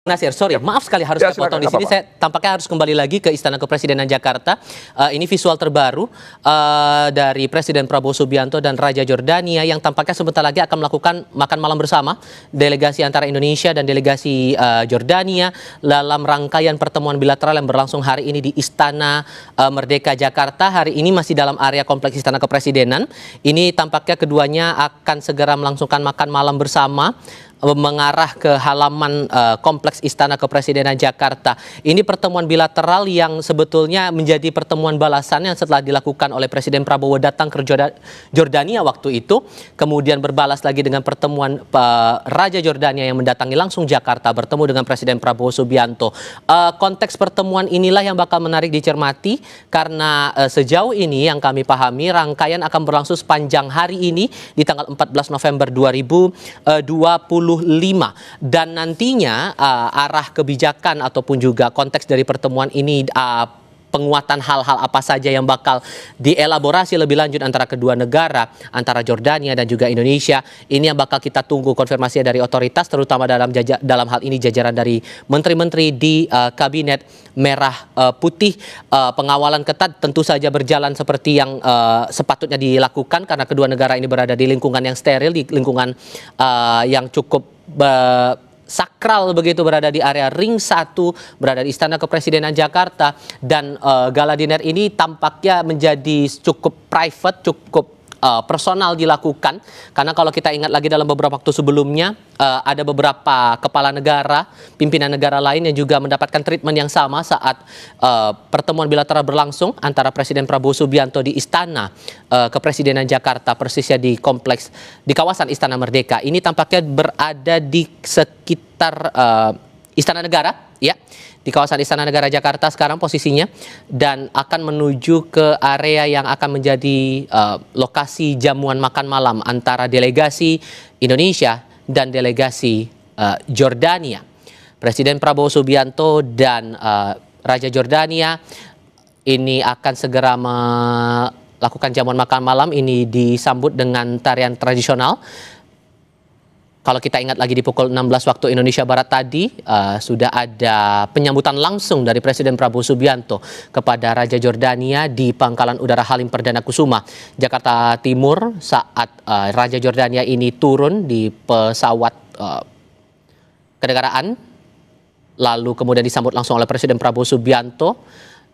Nasir, sorry, maaf sekali harus saya potong di sini. Saya tampaknya harus kembali lagi ke Istana Kepresidenan Jakarta. Ini visual terbaru dari Presiden Prabowo Subianto dan Raja Jordania yang tampaknya sebentar lagi akan melakukan makan malam bersama delegasi antara Indonesia dan delegasi Jordania dalam rangkaian pertemuan bilateral yang berlangsung hari ini di Istana Merdeka Jakarta. Hari ini masih dalam area kompleks Istana Kepresidenan. Ini tampaknya keduanya akan segera melangsungkan makan malam bersama mengarah ke halaman kompleks Istana Kepresidenan Jakarta. Ini pertemuan bilateral yang sebetulnya menjadi pertemuan balasan yang setelah dilakukan oleh Presiden Prabowo datang ke Jordania waktu itu, kemudian berbalas lagi dengan pertemuan Raja Jordania yang mendatangi langsung Jakarta bertemu dengan Presiden Prabowo Subianto. Konteks pertemuan inilah yang bakal menarik dicermati karena sejauh ini yang kami pahami rangkaian akan berlangsung sepanjang hari ini di tanggal 14 November 2025. Dan nantinya arah kebijakan ataupun juga konteks dari pertemuan ini penguatan hal-hal apa saja yang bakal dielaborasi lebih lanjut antara kedua negara, antara Jordania dan juga Indonesia. Ini yang bakal kita tunggu konfirmasi dari otoritas, terutama dalam hal ini jajaran dari menteri-menteri di Kabinet Merah Putih. Pengawalan ketat tentu saja berjalan seperti yang sepatutnya dilakukan karena kedua negara ini berada di lingkungan yang steril, di lingkungan yang cukup sakral begitu, berada di area ring 1, berada di Istana Kepresidenan Jakarta, dan gala dinner ini tampaknya menjadi cukup private, cukup personal dilakukan karena kalau kita ingat lagi dalam beberapa waktu sebelumnya ada beberapa kepala negara, pimpinan negara lain yang juga mendapatkan treatment yang sama saat pertemuan bilateral berlangsung antara Presiden Prabowo Subianto di Istana Kepresidenan Jakarta, persisnya di kompleks di kawasan Istana Merdeka. Ini tampaknya berada di sekitar Istana Negara, ya, di kawasan Istana Negara Jakarta sekarang posisinya, dan akan menuju ke area yang akan menjadi lokasi jamuan makan malam antara delegasi Indonesia dan delegasi Jordania. Presiden Prabowo Subianto dan Raja Jordania ini akan segera melakukan jamuan makan malam. Ini disambut dengan tarian tradisional. Kalau kita ingat lagi di pukul 16 waktu Indonesia Barat tadi, sudah ada penyambutan langsung dari Presiden Prabowo Subianto kepada Raja Jordania di Pangkalan Udara Halim Perdana Kusuma, Jakarta Timur, saat Raja Jordania ini turun di pesawat kenegaraan, lalu kemudian disambut langsung oleh Presiden Prabowo Subianto.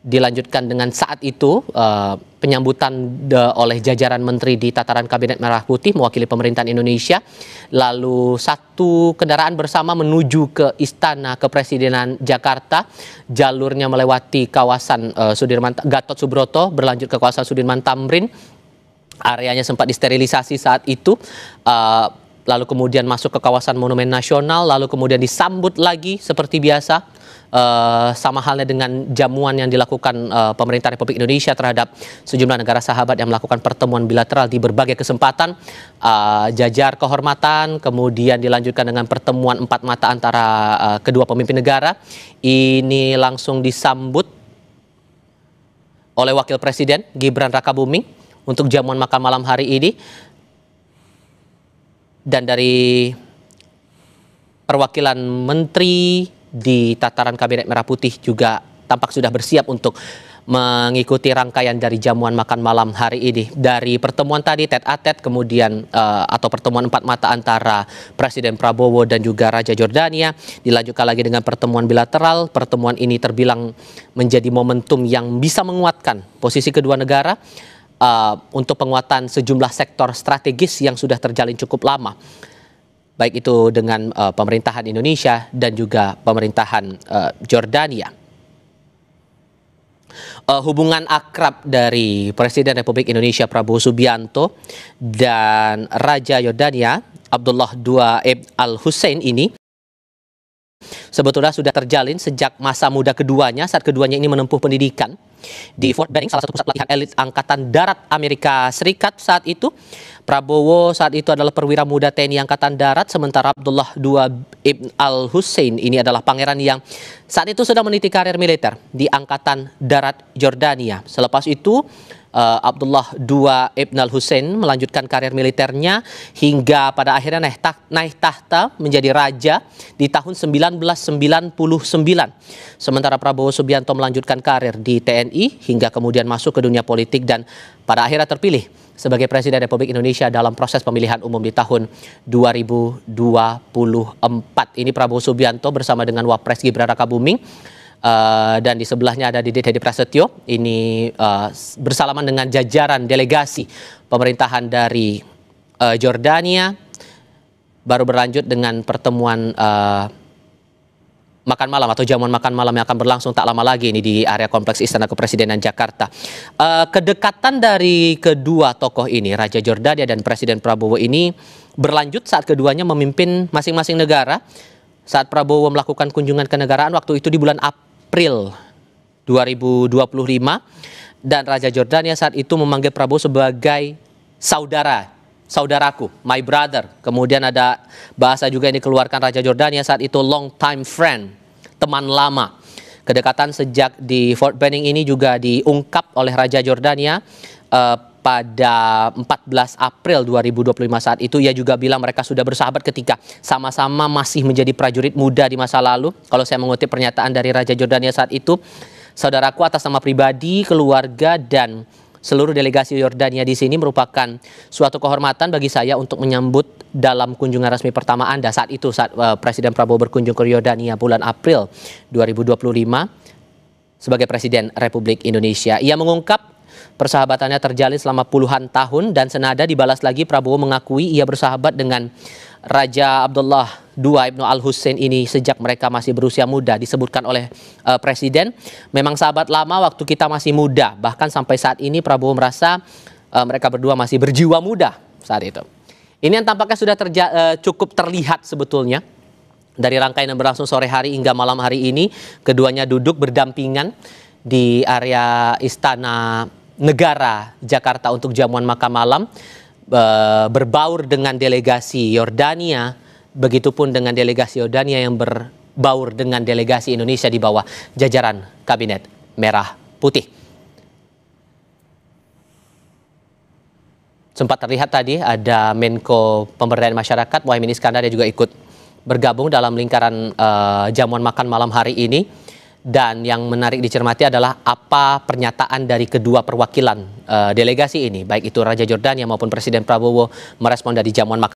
Dilanjutkan dengan saat itu penyambutan oleh jajaran menteri di tataran Kabinet Merah Putih mewakili pemerintahan Indonesia. Lalu satu kendaraan bersama menuju ke Istana Kepresidenan Jakarta. Jalurnya melewati kawasan Gatot Subroto, berlanjut ke kawasan Sudirman Tamrin. Areanya sempat disterilisasi saat itu. Lalu kemudian masuk ke kawasan Monumen Nasional, lalu kemudian disambut lagi seperti biasa. Sama halnya dengan jamuan yang dilakukan pemerintah Republik Indonesia terhadap sejumlah negara sahabat yang melakukan pertemuan bilateral di berbagai kesempatan, jajar kehormatan, kemudian dilanjutkan dengan pertemuan empat mata antara kedua pemimpin negara. Ini langsung disambut oleh Wakil Presiden Gibran Rakabuming untuk jamuan makan malam hari ini. Dan dari perwakilan menteri di tataran Kabinet Merah Putih juga tampak sudah bersiap untuk mengikuti rangkaian dari jamuan makan malam hari ini. Dari pertemuan tadi tete-a-tete, kemudian atau pertemuan empat mata antara Presiden Prabowo dan juga Raja Jordania, dilanjutkan lagi dengan pertemuan bilateral. Pertemuan ini terbilang menjadi momentum yang bisa menguatkan posisi kedua negara untuk penguatan sejumlah sektor strategis yang sudah terjalin cukup lama, baik itu dengan pemerintahan Indonesia dan juga pemerintahan Jordania. Hubungan akrab dari Presiden Republik Indonesia Prabowo Subianto dan Raja Jordania Abdullah II Al-Hussein ini sebetulnya sudah terjalin sejak masa muda keduanya, saat keduanya ini menempuh pendidikan di Fort Benning, salah satu pusat pelatihan elit Angkatan Darat Amerika Serikat saat itu. Prabowo saat itu adalah perwira muda TNI Angkatan Darat, sementara Abdullah II Ibn Al-Hussein ini adalah pangeran yang saat itu sedang meniti karir militer di Angkatan Darat Jordania. Selepas itu Abdullah II Ibn al-Husain melanjutkan karir militernya hingga pada akhirnya naik tahta menjadi raja di tahun 1999. Sementara Prabowo Subianto melanjutkan karir di TNI hingga kemudian masuk ke dunia politik dan pada akhirnya terpilih sebagai Presiden Republik Indonesia dalam proses pemilihan umum di tahun 2024. Ini Prabowo Subianto bersama dengan Wapres Gibran Rakabuming. Dan di sebelahnya ada Didit Hedi Prasetyo. Ini bersalaman dengan jajaran delegasi pemerintahan dari Jordania. Baru berlanjut dengan pertemuan makan malam atau jamuan makan malam yang akan berlangsung tak lama lagi ini di area kompleks Istana Kepresidenan Jakarta. Kedekatan dari kedua tokoh ini, Raja Jordania dan Presiden Prabowo ini berlanjut saat keduanya memimpin masing-masing negara. Saat Prabowo melakukan kunjungan kenegaraan waktu itu di bulan April 2025 dan Raja Jordania saat itu memanggil Prabowo sebagai saudaraku, my brother. Kemudian ada bahasa juga yang dikeluarkan Raja Jordania saat itu long time friend, teman lama. Kedekatan sejak di Fort Benning ini juga diungkap oleh Raja Jordania pada 14 April 2025 saat itu. Ia juga bilang mereka sudah bersahabat ketika sama-sama masih menjadi prajurit muda di masa lalu. Kalau saya mengutip pernyataan dari Raja Jordania saat itu, saudaraku atas nama pribadi, keluarga, dan seluruh delegasi Yordania di sini merupakan suatu kehormatan bagi saya untuk menyambut dalam kunjungan resmi pertama Anda. Saat itu, saat Presiden Prabowo berkunjung ke Yordania bulan April 2025 sebagai Presiden Republik Indonesia. Ia mengungkap persahabatannya terjalin selama puluhan tahun dan senada dibalas lagi Prabowo mengakui ia bersahabat dengan Raja Abdullah II Ibn al-Husain ini sejak mereka masih berusia muda. Disebutkan oleh Presiden, memang sahabat lama waktu kita masih muda. Bahkan sampai saat ini Prabowo merasa mereka berdua masih berjiwa muda saat itu. Ini yang tampaknya sudah cukup terlihat sebetulnya dari rangkaian yang berlangsung sore hari hingga malam hari ini. Keduanya duduk berdampingan di area Istana Negara Jakarta untuk jamuan makan malam, berbaur dengan delegasi Yordania, begitupun dengan delegasi Yordania yang berbaur dengan delegasi Indonesia di bawah jajaran Kabinet Merah Putih. Sempat terlihat tadi ada Menko Pemberdayaan Masyarakat Muhaimin Iskandar yang juga ikut bergabung dalam lingkaran jamuan makan malam hari ini. Dan yang menarik dicermati adalah apa pernyataan dari kedua perwakilan delegasi ini, baik itu Raja Jordania maupun Presiden Prabowo merespon dari jamuan makan